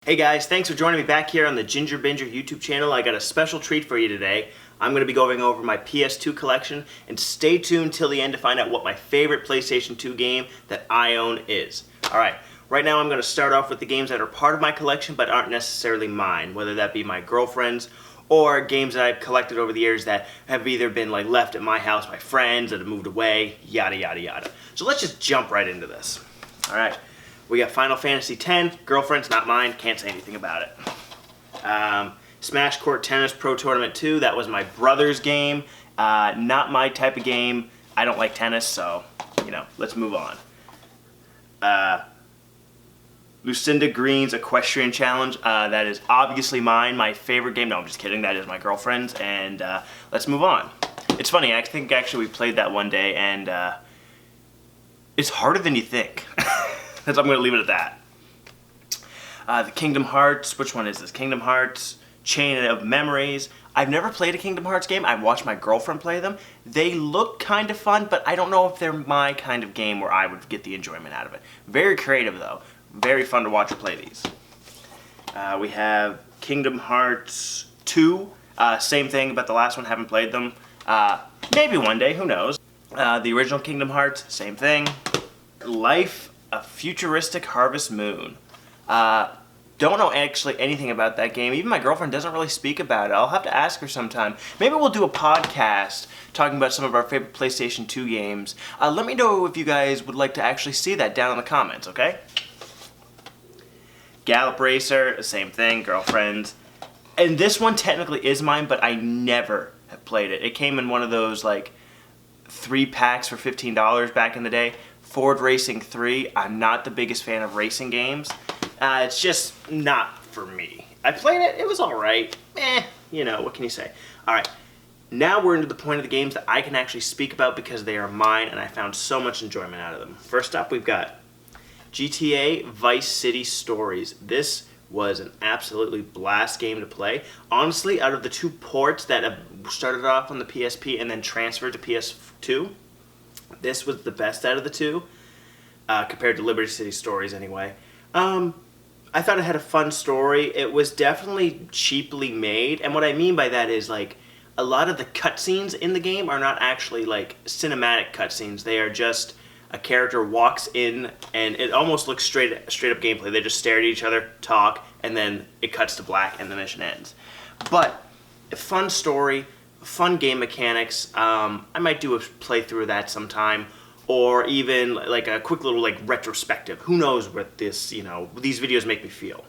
Hey guys, thanks for joining me back here on the Ginger Binger YouTube channel. I got a special treat for you today. I'm going to be going over my PS2 collection, and stay tuned till the end to find out what my favorite PlayStation 2 game that I own is. Alright, right now I'm going to start off with the games that are part of my collection but aren't necessarily mine, whether that be my girlfriend's or games that I've collected over the years that have either been left at my house by friends that have moved away, yada yada yada. So let's just jump right into this. Alright. We got Final Fantasy X, girlfriend's not mine, can't say anything about it. Smash Court Tennis Pro Tournament 2, that was my brother's game. Not my type of game. I don't like tennis, so, let's move on. Lucinda Green's Equestrian Challenge, that is obviously mine, my favorite game. No, I'm just kidding, that is my girlfriend's, and let's move on. It's funny, I think actually we played that one day, and it's harder than you think. I'm going to leave it at that. The Kingdom Hearts, which one is this? Kingdom Hearts, Chain of Memories. I've never played a Kingdom Hearts game. I've watched my girlfriend play them. They look kind of fun, but I don't know if they're my kind of game where I would get the enjoyment out of it. Very creative though. Very fun to watch her play these. We have Kingdom Hearts 2. Same thing about the last one. Haven't played them. Maybe one day, who knows. The original Kingdom Hearts, same thing. Life A Futuristic Harvest Moon. Don't know actually anything about that game. Even my girlfriend doesn't really speak about it. I'll have to ask her sometime. Maybe we'll do a podcast talking about some of our favorite PlayStation 2 games. Let me know if you guys would like to actually see that down in the comments, okay? Gallop Racer, same thing, girlfriend. And this one technically is mine, but I never have played it. It came in one of those 3 packs for $15 back in the day. Ford Racing 3, I'm not the biggest fan of racing games. It's just not for me. I played it, it was alright. What can you say? Alright, now we're into the point of the games that I can actually speak about because they are mine and I found so much enjoyment out of them. First up, we've got GTA Vice City Stories. This was an absolutely blast game to play. Honestly, out of the 2 ports that have started off on the PSP and then transferred to PS2, this was the best out of the 2, compared to Liberty City Stories anyway. I thought it had a fun story. It was definitely cheaply made, and what I mean by that is a lot of the cutscenes in the game are not actually cinematic cutscenes. They are just a character walks in, and it almost looks straight up gameplay. They just stare at each other, talk, and then it cuts to black and the mission ends. But a fun story. Fun game mechanics. I might do a playthrough of that sometime, or even a quick little retrospective. Who knows what this, these videos make me feel.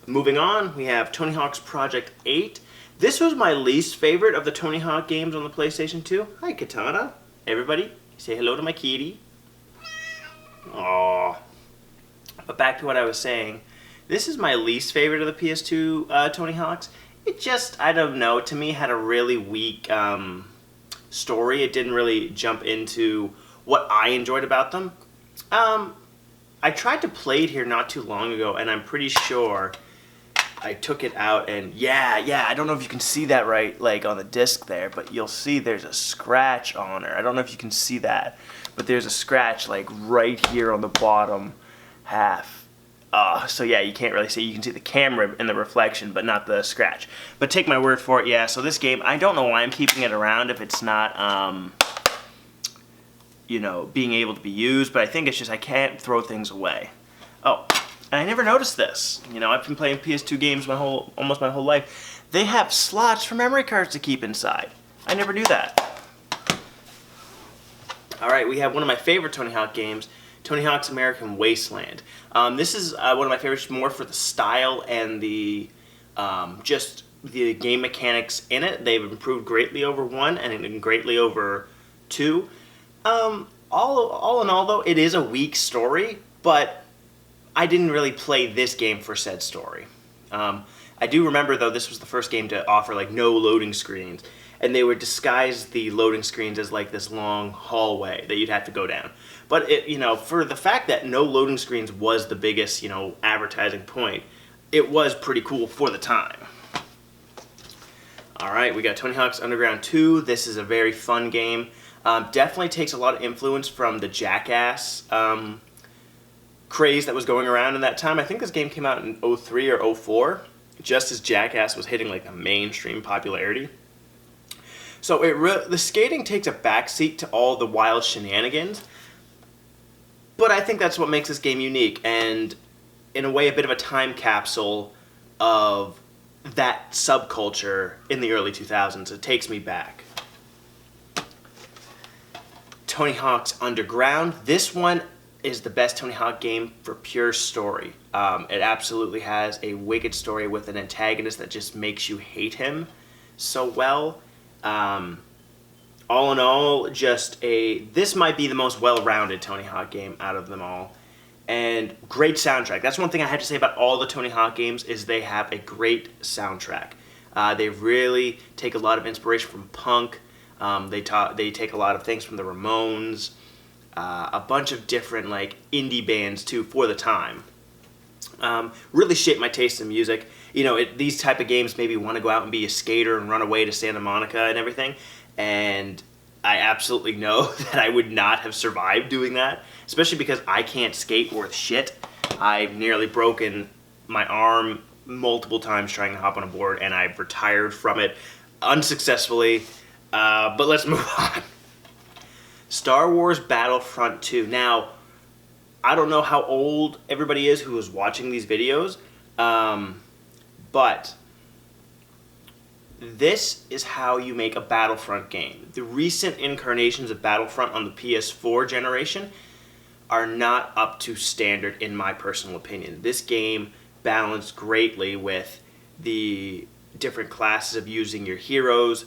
Moving on, we have Tony Hawk's Project 8. This was my least favorite of the Tony Hawk games on the PlayStation 2. Hi, Katana. Everybody, say hello to my kitty. Aww. But back to what I was saying. This is my least favorite of the PS2 Tony Hawks. It just, I don't know, to me had a really weak story. It didn't really jump into what I enjoyed about them. I tried to play it here not too long ago, and I'm pretty sure I took it out and I don't know if you can see that right, on the disc there, but you'll see there's a scratch on her. I don't know if you can see that, but there's a scratch right here on the bottom half. So yeah, you can't really see. You can see the camera in the reflection, but not the scratch. But take my word for it, yeah. So this game, I don't know why I'm keeping it around if it's not, being able to be used. But I think it's just I can't throw things away. Oh, and I never noticed this. I've been playing PS2 games almost my whole life. They have slots for memory cards to keep inside. I never knew that. All right, we have one of my favorite Tony Hawk games. Tony Hawk's American Wasteland. This is one of my favorites more for the style and the just the game mechanics in it. They've improved greatly over 1 and greatly over 2. All in all, though, it is a weak story, but I didn't really play this game for said story. I do remember, though, this was the first game to offer no loading screens, and they would disguise the loading screens as this long hallway that you'd have to go down. But it, for the fact that no loading screens was the biggest, advertising point, it was pretty cool for the time. All right, we got Tony Hawk's Underground 2. This is a very fun game. Definitely takes a lot of influence from the Jackass craze that was going around in that time. I think this game came out in 03 or 04, just as Jackass was hitting like a mainstream popularity. So the skating takes a backseat to all the wild shenanigans, but I think that's what makes this game unique, and in a way a bit of a time capsule of that subculture in the early 2000s. It takes me back. Tony Hawk's Underground. This one is the best Tony Hawk game for pure story. It absolutely has a wicked story with an antagonist that just makes you hate him so well. All in all, this might be the most well-rounded Tony Hawk game out of them all. And great soundtrack. That's one thing I have to say about all the Tony Hawk games is they have a great soundtrack. They really take a lot of inspiration from punk. They take a lot of things from the Ramones, a bunch of different like indie bands too for the time. Really shaped my taste in music. You know, these type of games made me want to go out and be a skater and run away to Santa Monica and everything. And I absolutely know that I would not have survived doing that, especially because I can't skate worth shit. I've nearly broken my arm multiple times trying to hop on a board, and I've retired from it unsuccessfully. But let's move on. Star Wars Battlefront 2. Now, I don't know how old everybody is who is watching these videos, but this is how you make a Battlefront game. The recent incarnations of Battlefront on the PS4 generation are not up to standard in my personal opinion. This game balanced greatly with the different classes of using your heroes,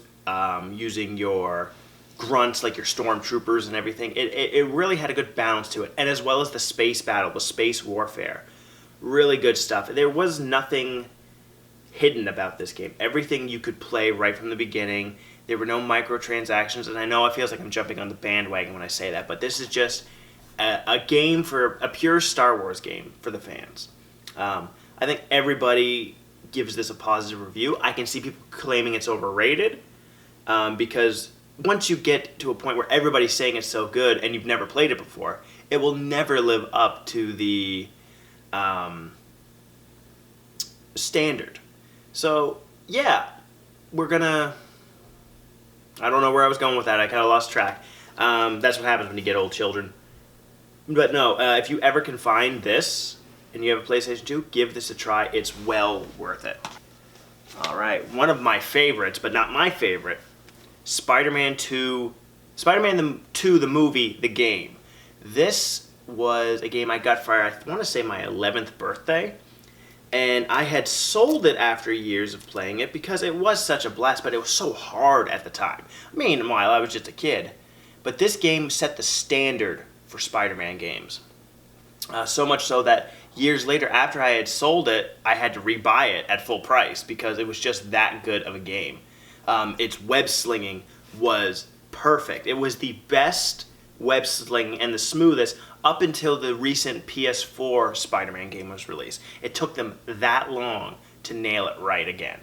using your grunts like your stormtroopers and everything. It really had a good balance to it, and as well as the space battle, the space warfare. Really good stuff. There was nothing hidden about this game. Everything you could play right from the beginning. There were no microtransactions, and I know it feels like I'm jumping on the bandwagon when I say that, but this is just a game for a pure Star Wars game for the fans. I think everybody gives this a positive review. I can see people claiming it's overrated because once you get to a point where everybody's saying it's so good and you've never played it before, it will never live up to the standard. So, yeah, I don't know where I was going with that. I kind of lost track. That's what happens when you get old children. But no, if you ever can find this and you have a PlayStation 2, give this a try. It's well worth it. All right, one of my favorites, but not my favorite, Spider-Man 2, Spider-Man 2, the movie, the game. This was a game I got for, I want to say, my 11th birthday. And I had sold it after years of playing it because it was such a blast, but it was so hard at the time. Meanwhile, I was just a kid. But this game set the standard for Spider-Man games. So much so that years later, after I had sold it, I had to rebuy it at full price because it was just that good of a game. Its web slinging was perfect. It was the best web slinging and the smoothest up until the recent PS4 Spider-Man game was released. It took them that long to nail it right again.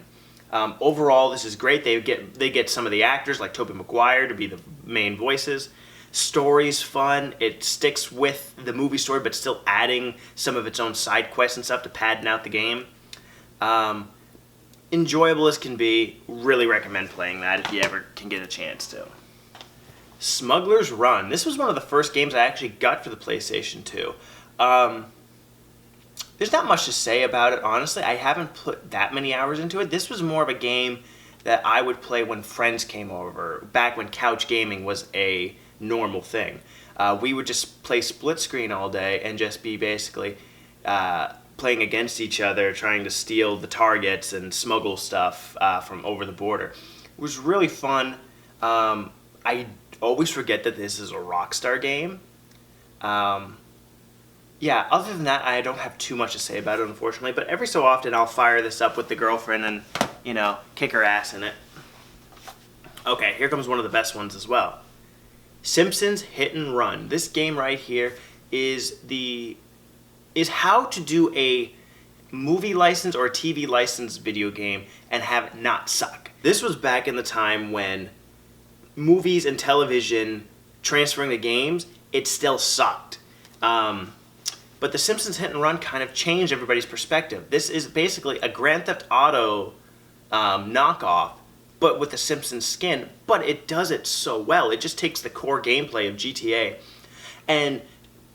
Overall, this is great. They get some of the actors like Tobey Maguire to be the main voices. Story's fun. It sticks with the movie story, but still adding some of its own side quests and stuff to padding out the game. Enjoyable as can be. Really recommend playing that if you ever can get a chance to. Smuggler's Run. This was one of the first games I actually got for the PlayStation 2. There's not much to say about it, honestly. I haven't put that many hours into it. This was more of a game that I would play when friends came over, back when couch gaming was a normal thing. We would just play split screen all day and just be basically playing against each other, trying to steal the targets and smuggle stuff from over the border. It was really fun. I always forget that this is a Rockstar game. Yeah, other than that, I don't have too much to say about it, unfortunately, but every so often I'll fire this up with the girlfriend and, kick her ass in it. Okay, here comes one of the best ones as well. Simpsons Hit and Run. This game right here is how to do a movie license or a TV license video game and have it not suck. This was back in the time when movies and television transferring the games, it still sucked. But The Simpsons Hit and Run kind of changed everybody's perspective. This is basically a Grand Theft Auto knockoff, but with the Simpsons skin. But it does it so well. It just takes the core gameplay of GTA and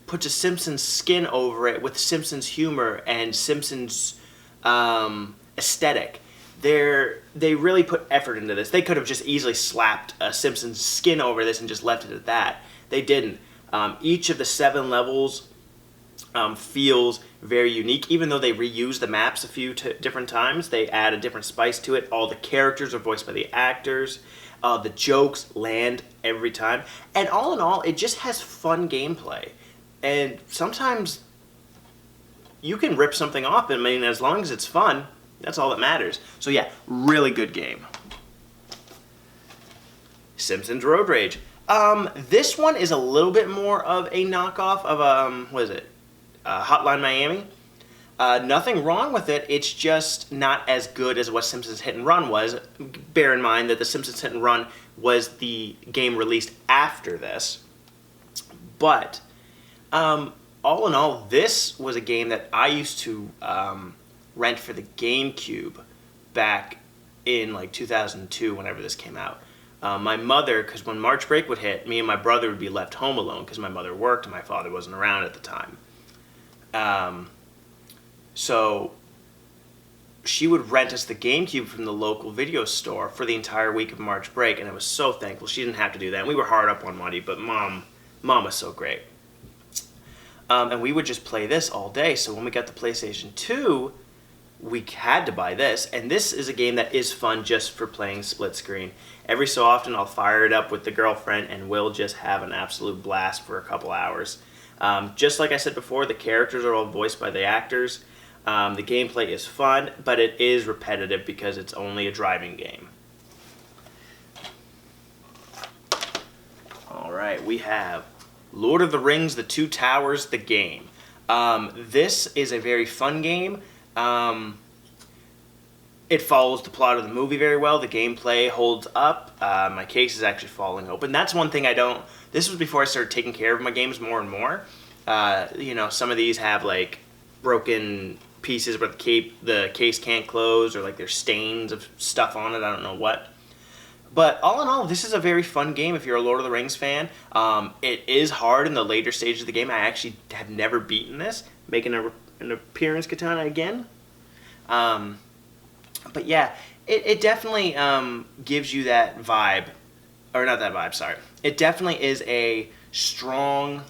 puts a Simpsons skin over it with Simpsons humor and Simpsons aesthetic. They really put effort into this. They could have just easily slapped a Simpsons skin over this and just left it at that. They didn't. Each of the 7 levels feels very unique. Even though they reuse the maps a few different times, they add a different spice to it. All the characters are voiced by the actors. The jokes land every time. And all in all, it just has fun gameplay. And sometimes you can rip something off, and I mean, as long as it's fun, that's all that matters. So yeah, really good game. Simpsons Road Rage. This one is a little bit more of a knockoff of, Hotline Miami. Nothing wrong with it, it's just not as good as what Simpsons Hit and Run was. Bear in mind that the Simpsons Hit and Run was the game released after this. But, all in all, this was a game that I used to rent for the GameCube back in like 2002, whenever this came out. My mother, because when March break would hit, me and my brother would be left home alone because my mother worked and my father wasn't around at the time. So she would rent us the GameCube from the local video store for the entire week of March break, and I was so thankful she didn't have to do that. And we were hard up on money, but mom was so great. And we would just play this all day. So when we got the PlayStation 2, we had to buy this, and this is a game that is fun just for playing split screen. Every so often I'll fire it up with the girlfriend and we'll just have an absolute blast for a couple hours. Just like I said before, the characters are all voiced by the actors. The gameplay is fun, but it is repetitive because it's only a driving game. Alright, we have Lord of the Rings, The Two Towers, the game. This is a very fun game. It follows the plot of the movie very well. The gameplay holds up. My case is actually falling open. That's one thing I don't... This was before I started taking care of my games more and more. Some of these have like broken pieces where the case can't close, or like there's stains of stuff on it. I don't know what. But all in all, this is a very fun game if you're a Lord of the Rings fan. It is hard in the later stages of the game. I actually have never beaten this. Making an appearance, Katana, again. But yeah, it definitely gives you that vibe. Or not that vibe, sorry. It definitely is a strong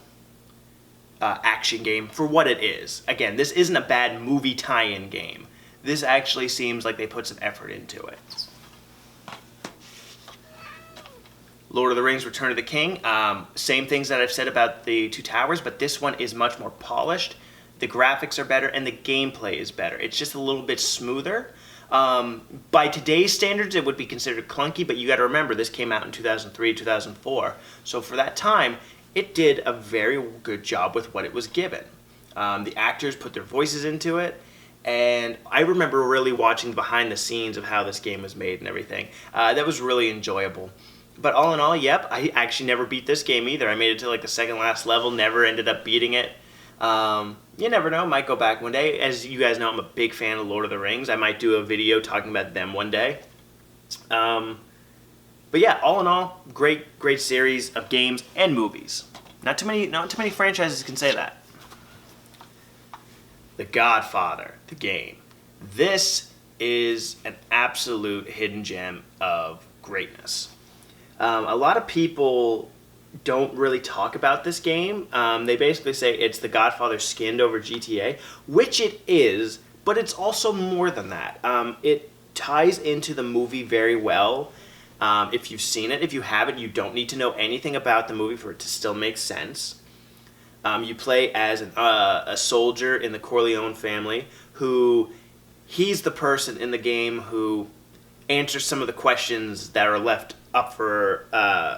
action game for what it is. Again, this isn't a bad movie tie-in game. This actually seems like they put some effort into it. Lord of the Rings Return of the King. Same things that I've said about the Two Towers, but this one is much more polished. The graphics are better, and the gameplay is better. It's just a little bit smoother. By today's standards, it would be considered clunky, but you got to remember, this came out in 2003, 2004. So for that time, it did a very good job with what it was given. The actors put their voices into it, and I remember really watching behind the scenes of how this game was made and everything. That was really enjoyable. But all in all, yep, I actually never beat this game either. I made it to like the second last level, never ended up beating it. You never know, might go back one day. As you guys know, I'm a big fan of Lord of the Rings. I might do a video talking about them one day. But yeah, all in all, great series of games and movies. Not too many franchises can say that. The Godfather, the game. This is an absolute hidden gem of greatness. A lot of people don't really talk about this game. They basically say it's The Godfather skinned over GTA, which it is, but it's also more than that. It ties into the movie very well. If you've seen it, if you haven't, you don't need to know anything about the movie for it to still make sense. You play as a soldier in the Corleone family he's the person in the game who answers some of the questions that are left up for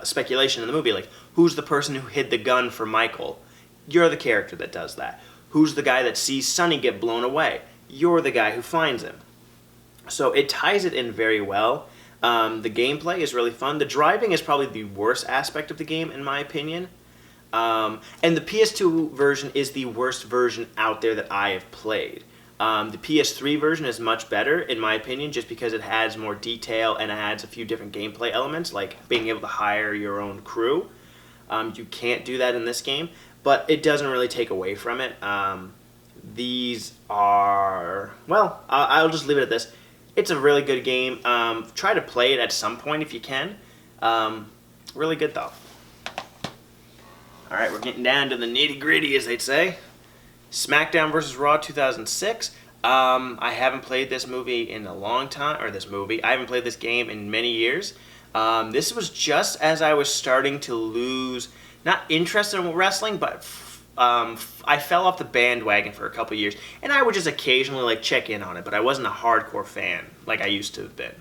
speculation in the movie, like who's the person who hid the gun for Michael? You're the character that does that. Who's the guy that sees Sonny get blown away? You're the guy who finds him. So it ties it in very well. The gameplay is really fun. The driving is probably the worst aspect of the game, in my opinion. And the PS2 version is the worst version out there that I have played. The PS3 version is much better, in my opinion, just because it has more detail and it adds a few different gameplay elements, like being able to hire your own crew. You can't do that in this game, but it doesn't really take away from it. These are, well, I'll just leave it at this. It's a really good game. Try to play it at some point if you can. Really good, though. All right, we're getting down to the nitty-gritty, as they'd say. SmackDown vs. Raw 2006. I haven't played this movie in a long time, I haven't played this game in many years. This was just as I was starting to lose, not interest in wrestling, but I fell off the bandwagon for a couple years, and I would just occasionally check in on it, but I wasn't a hardcore fan like I used to have been.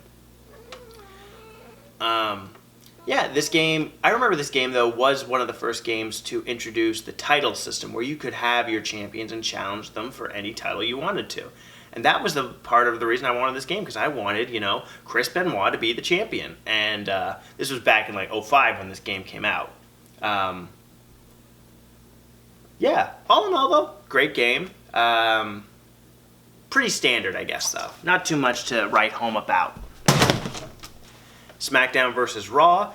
Yeah, this game, I remember this game, though, was one of the first games to introduce the title system, where you could have your champions and challenge them for any title you wanted to. And that was the part of the reason I wanted this game, because I wanted, Chris Benoit to be the champion. And this was back in, 2005 when this game came out. Yeah, all in all, though, great game. Pretty standard, I guess, though. Not too much to write home about. SmackDown vs. Raw,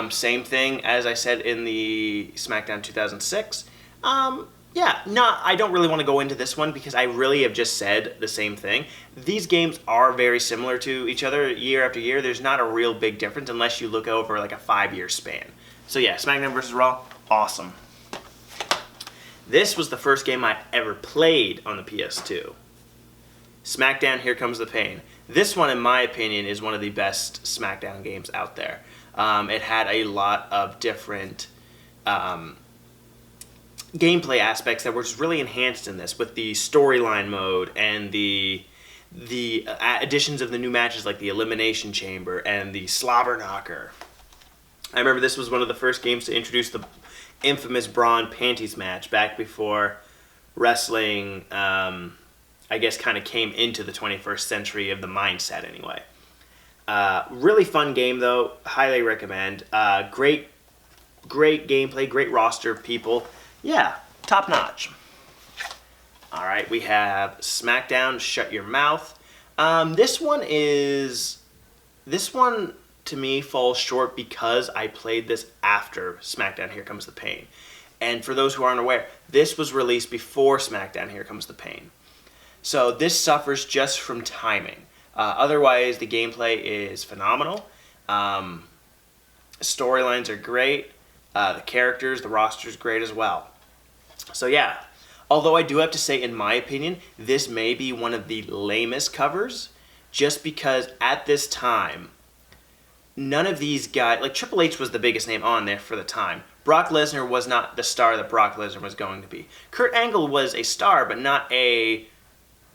same thing as I said in the SmackDown 2006. I don't really want to go into this one because I really have just said the same thing. These games are very similar to each other year after year. There's not a real big difference unless you look over a 5-year span. So yeah, SmackDown vs. Raw, awesome. This was the first game I ever played on the PS2. SmackDown, Here Comes the Pain. This one, in my opinion, is one of the best SmackDown games out there. It had a lot of different gameplay aspects that were just really enhanced in this, with the storyline mode and the additions of the new matches like the Elimination Chamber and the Slobber Knocker. I remember this was one of the first games to introduce the infamous bra and panties match back before wrestling, I guess, kind of came into the 21st century of the mindset anyway. Really fun game, though. Highly recommend. Great gameplay, great roster of people. Yeah, top notch. All right, we have SmackDown, Shut Your Mouth. This one to me falls short because I played this after SmackDown, Here Comes the Pain. And for those who aren't aware, this was released before SmackDown, Here Comes the Pain. So this suffers just from timing. Otherwise, the gameplay is phenomenal. Storylines are great. The characters, the roster is great as well. So yeah, although I do have to say, in my opinion, this may be one of the lamest covers, just because at this time, none of these guys, Triple H was the biggest name on there for the time. Brock Lesnar was not the star that Brock Lesnar was going to be. Kurt Angle was a star, but not a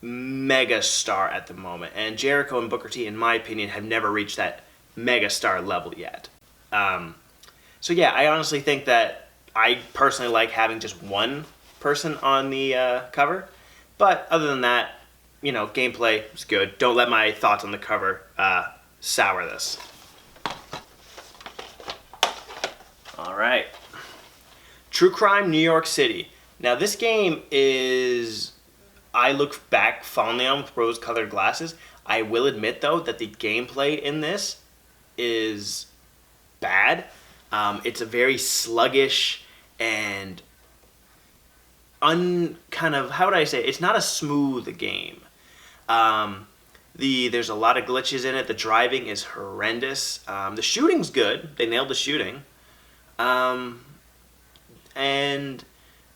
mega star at the moment. And Jericho and Booker T, in my opinion, have never reached that mega star level yet. So yeah, I honestly think that I personally like having just one person on the cover. But other than that, gameplay is good. Don't let my thoughts on the cover sour this. All right. True Crime New York City. Now this game is, I look back fondly on with rose-colored glasses. I will admit, though, that the gameplay in this is bad. It's a very sluggish and how would I say it? It's not a smooth game. There's a lot of glitches in it. The driving is horrendous. The shooting's good. They nailed the shooting. And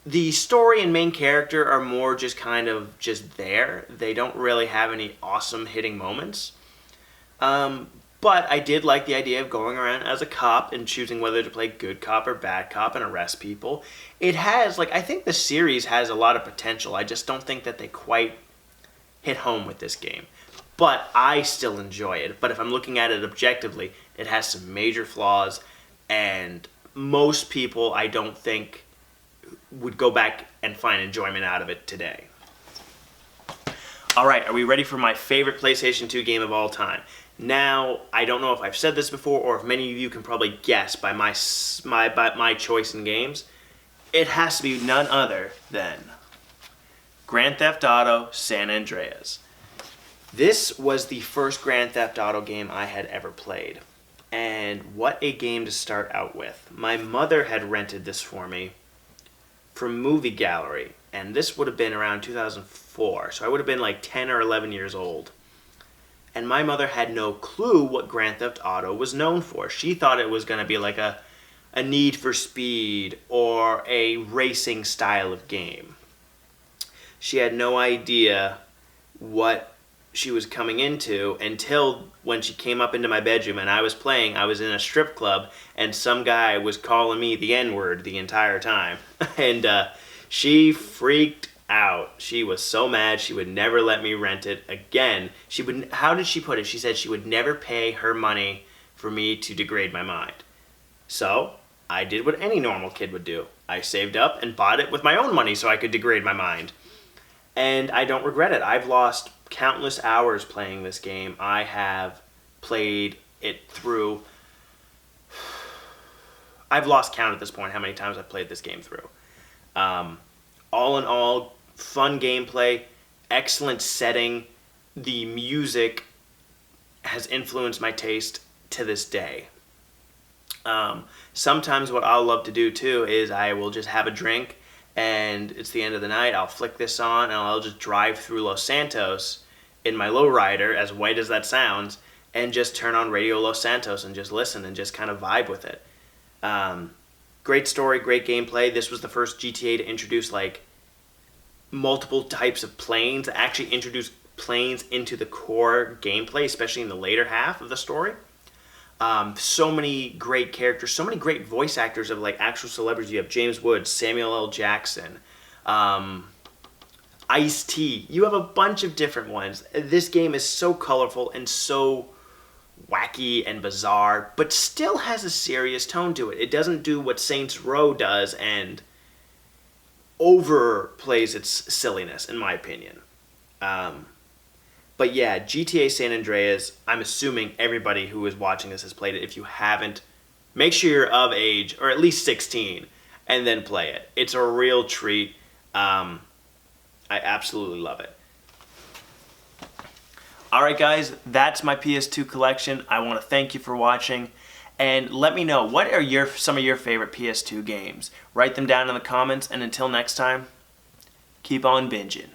the story and main character are more just just there. They don't really have any awesome hitting moments. But I did like the idea of going around as a cop and choosing whether to play good cop or bad cop and arrest people. It has, I think the series has a lot of potential. I just don't think that they quite hit home with this game. But I still enjoy it. But if I'm looking at it objectively, it has some major flaws, and most people, I don't think, would go back and find enjoyment out of it today. All right, are we ready for my favorite PlayStation 2 game of all time? Now, I don't know if I've said this before or if many of you can probably guess by my choice in games. it has to be none other than Grand Theft Auto San Andreas. This was the first Grand Theft Auto game I had ever played. And what a game to start out with. My mother had rented this for me from Movie Gallery, and this would have been around 2004, so I would have been like 10 or 11 years old. And my mother had no clue what Grand Theft Auto was known for. She thought it was going to be like a Need for Speed or a racing style of game. She had no idea what she was coming into until when she came up into my bedroom and I was playing. I was in a strip club and some guy was calling me the N-word the entire time. And she freaked out. She was so mad she would never let me rent it again. How did she put it? She said she would never pay her money for me to degrade my mind. So I did what any normal kid would do. I saved up and bought it with my own money so I could degrade my mind. And I don't regret it. I've lost countless hours playing this game. I have played it through. I've lost count at this point how many times I've played this game through. All in all, fun gameplay, excellent setting. The music has influenced my taste to this day. Sometimes what I'll love to do too is I will just have a drink and it's the end of the night. I'll flick this on and I'll just drive through Los Santos in my lowrider, as white as that sounds, and just turn on Radio Los Santos and just listen and just kind of vibe with it. Great story, great gameplay. This was the first GTA to introduce like multiple types of planes, actually introduce planes into the core gameplay, especially in the later half of the story. So many great characters, so many great voice actors of like actual celebrities. You have James Woods, Samuel L. Jackson, Ice-T. You have a bunch of different ones. This game is so colorful and so wacky and bizarre, but still has a serious tone to it. It doesn't do what Saints Row does and overplays its silliness, in my opinion. But yeah, GTA San Andreas, I'm assuming everybody who is watching this has played it. If you haven't, make sure you're of age, or at least 16, and then play it. It's a real treat. I absolutely love it. Alright guys, that's my PS2 collection. I want to thank you for watching. And let me know, what are some of your favorite PS2 games? Write them down in the comments, and until next time, keep on binging.